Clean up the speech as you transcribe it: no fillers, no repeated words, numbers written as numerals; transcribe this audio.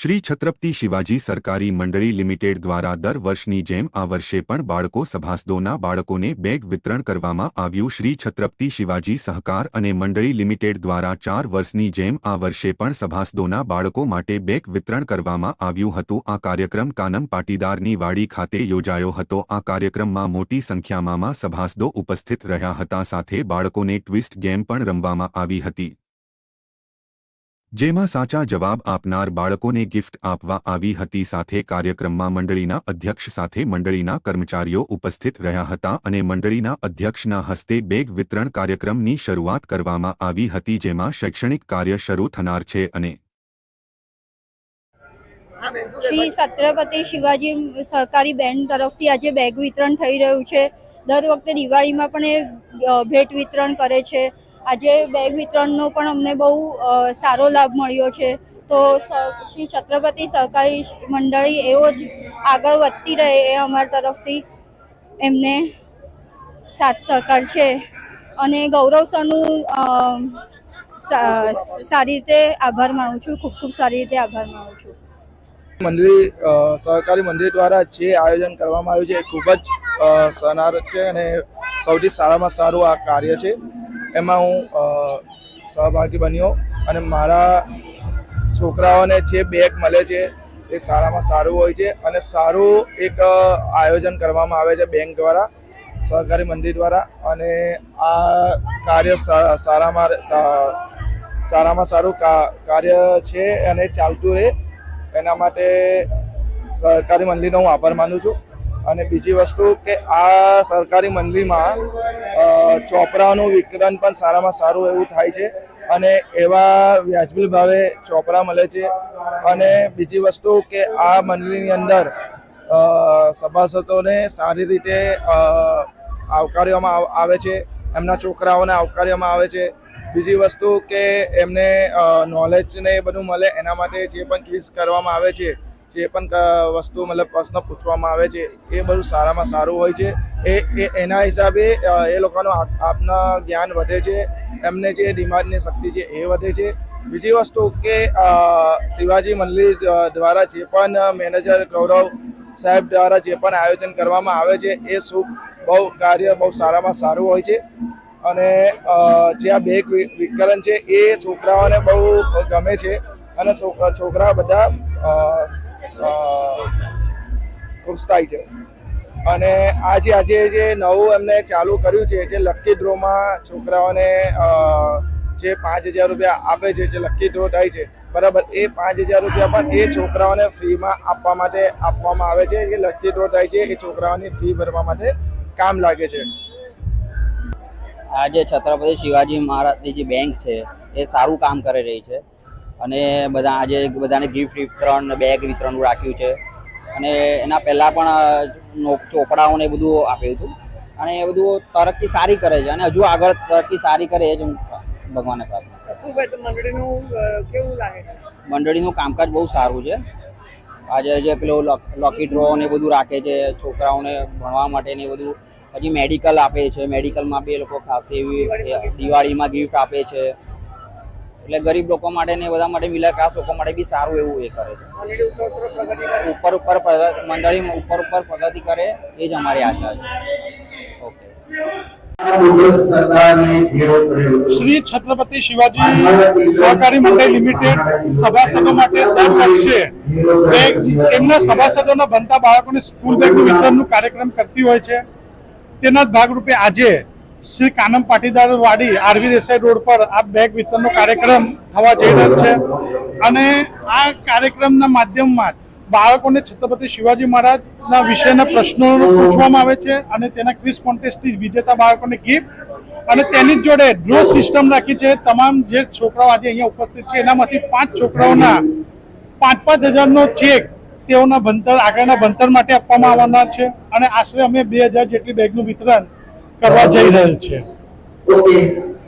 શ્રી છત્રપતિ શિવાજી સરકારી મંડળી લિમિટેડ દ્વારા દર વર્ષની જેમ આ વર્ષે પણ બાળકો સભાસદોના બાળકોને બેગ વિતરણ કરવામાં આવ્યું। શ્રી છત્રપતિ શિવાજી સહકાર અને મંડળી લિમિટેડ દ્વારા 4 વર્ષની જેમ આ વર્ષે પણ સભાસદોના બાળકો માટે બેગ વિતરણ કરવામાં આવ્યું હતું। આ કાર્યક્રમ કાનમ પાટીદારની વાડી ખાતે યોજાયો હતો। આ કાર્યક્રમમાં મોટી સંખ્યામાં સભાસદો ઉપસ્થિત રહ્યા હતા। સાથે બાળકોને ટ્વિસ્ટ ગેમ પણ રમવામાં આવી હતી, જેમાં સાચા જવાબ આપનાર બાળકોને ગિફ્ટ આપવા આવી હતી। સાથે કાર્યક્રમમાં મંડળીના અધ્યક્ષ સાથે મંડળીના કર્મચારીઓ ઉપસ્થિત રહ્યા હતા અને મંડળીના અધ્યક્ષના હસ્તે બેગ વિતરણ કાર્યક્રમની શરૂઆત કરવામાં આવી હતી, જેમાં શૈક્ષણિક કાર્ય શરૂ થનાર છે અને શ્રી છત્રપતિ શિવાજી સહકારી બેંક તરફથી આજે બેગ વિતરણ થઈ રહ્યું છે। દર વખતે દિવાળીમાં પણ એ ભેટ વિતરણ કરે છે। આજે બેગ વિતરણનો પણ અમને બહુ સારો લાભ મળ્યો છે। તો શ્રી છત્રપતિ સહકારી મંડળી એવો જ આગળ વધતી રહે એ અમારા તરફથી એમને સાથ સહકાર છે અને ગૌરવ સરનું સારી રીતે આભાર માનું છું। ખૂબ ખૂબ સારી રીતે આભાર માનું છું। મંડળી સહકારી મંડળી દ્વારા જે આયોજન કરવામાં આવ્યું છે એ ખૂબ જ સરાહનીય છે અને સૌથી સારામાં સારું આ કાર્ય છે। એમાં હું સહભાગી બન્યો અને મારા છોકરાઓને જે બેગ મળે છે એ સારામાં સારું હોય છે અને સારું એક આયોજન કરવામાં આવે છે બેંક દ્વારા, સહકારી મંડળી દ્વારા, અને આ કાર્ય સારામાં સારું કાર્ય છે અને ચાલતું રહે એના માટે સહકારી મંડળીનો હું આભાર માનું છું। અને બીજી વસ્તુ કે આ સરકારી મંડળીમાં ચોપડાનું વિતરણ પણ સારામાં સારું એવું થાય છે અને એવા વ્યાજબી ભાવે ચોપડા મળે છે। અને બીજી વસ્તુ કે આ મંડળીની અંદર સભાસદોને સારી રીતે આવકારવામાં આવે છે, એમના છોકરાઓને આવકારવામાં આવે છે। બીજી વસ્તુ કે એમને નોલેજ ને એ બધું મળે એના માટે જે પણ ક્વિઝ કરવામાં આવે છે, જે પણ વસ્તુ મતલબ પ્રશ્ન પૂછવામાં આવે છે એ બધું સારામાં સારું હોય છે। એના હિસાબે એ લોકોનું આપના જ્ઞાન વધે છે, એમને જે દિમાગની શક્તિ છે એ વધે છે। બીજી વસ્તુ કે શિવાજી મંડળી દ્વારા જે પણ મેનેજર ગૌરવ સાહેબ દ્વારા જે પણ આયોજન કરવામાં આવે છે એ કાર્ય બહુ સારામાં સારું હોય છે અને જે આ બેગ વિતરણ છે એ છોકરાઓને બહુ ગમે છે અને છોકરા બધા ખુશ થાય છે। અને આજે જે નવું એમને ચાલુ કર્યું છે જે લકી ડ્રોમાં છોકરાઓને જે 5000 રૂપિયા આપે છે, જે લકી ડ્રો થાય છે બરાબર, એ 5000 રૂપિયા પણ એ છોકરાઓને ફ્રીમાં આપવા માટે આપવામાં આવે છે। જે લકી ડ્રો થાય છે એ છોકરાઓની ફી ભરવા માટે કામ લાગે છે। આજે છત્રપતિ શિવાજી મહારાજની જે બેંક છે એ સારું કામ કરી રહી છે અને આજે બધાને ગિફ્ટ વિતરણ, બેગ વિતરણ રાખ્યું છે અને એના પહેલાં પણ ચોપડાઓને એ બધું આપ્યું હતું અને એ બધું તરક્કી સારી કરે છે અને હજુ આગળ તરક્કી સારી કરે એ જ હું ભગવાનને પ્રાર્થના કરું। મંડળીનું કામકાજ બહુ સારું છે। આજે જે પેલો લકી ડ્રો ને બધું રાખે છે છોકરાઓને ભણવા માટે ને બધું, પછી મેડિકલ આપે છે, મેડિકલમાં બી એ લોકો ખાસ એવી દિવાળીમાં ગિફ્ટ આપે છે, એટલે ગરીબ લોકો માટે ને બધા માટે, મિડલ ક્લાસ લોકો માટે બી સારું એવું એ કરે છે। મંડળી ઉપર પ્રગતિ કરે એ જ અમારી આશા છે। ઓકે। શ્રી છત્રપતિ શિવાજી સહકારી મંડળી લિમિટેડ સભાસદો માટે દર વર્ષે એમના સભાસદોના બનતા બાળકોને સ્કૂલ બેગનું વિતરણનું કાર્યક્રમ કરતી હોય છે। તેના જ ભાગરૂપે આજે શ્રી કાનમ પાટીદાર વાડી આરવી દેસાઈ રોડ પર આ બેગ વિતરણનો કાર્યક્રમ થવા જઈ રહ્યો છે અને આ કાર્યક્રમના માધ્યમમાં બાળકોને છત્રપતિ શિવાજી મહારાજના વિશેના પ્રશ્નો પૂછવામાં આવે છે અને તેના ક્વિઝ કોન્ટેસ્ટથી વિજેતા બાળકોને ગિફ્ટ અને તેની જોડે ડ્રો સિસ્ટમ રાખી છે। તમામ જે છોકરાઓ આજે અહીંયા ઉપસ્થિત છે એનામાંથી 5 છોકરાઓના 5,000નો ચેક તેઓના ભણતર, આગળના ભણતર માટે આપવામાં આવવાના છે અને આશરે અમે 2000 જેટલી બેગનું વિતરણ કરવા જઈ રહેલ છે।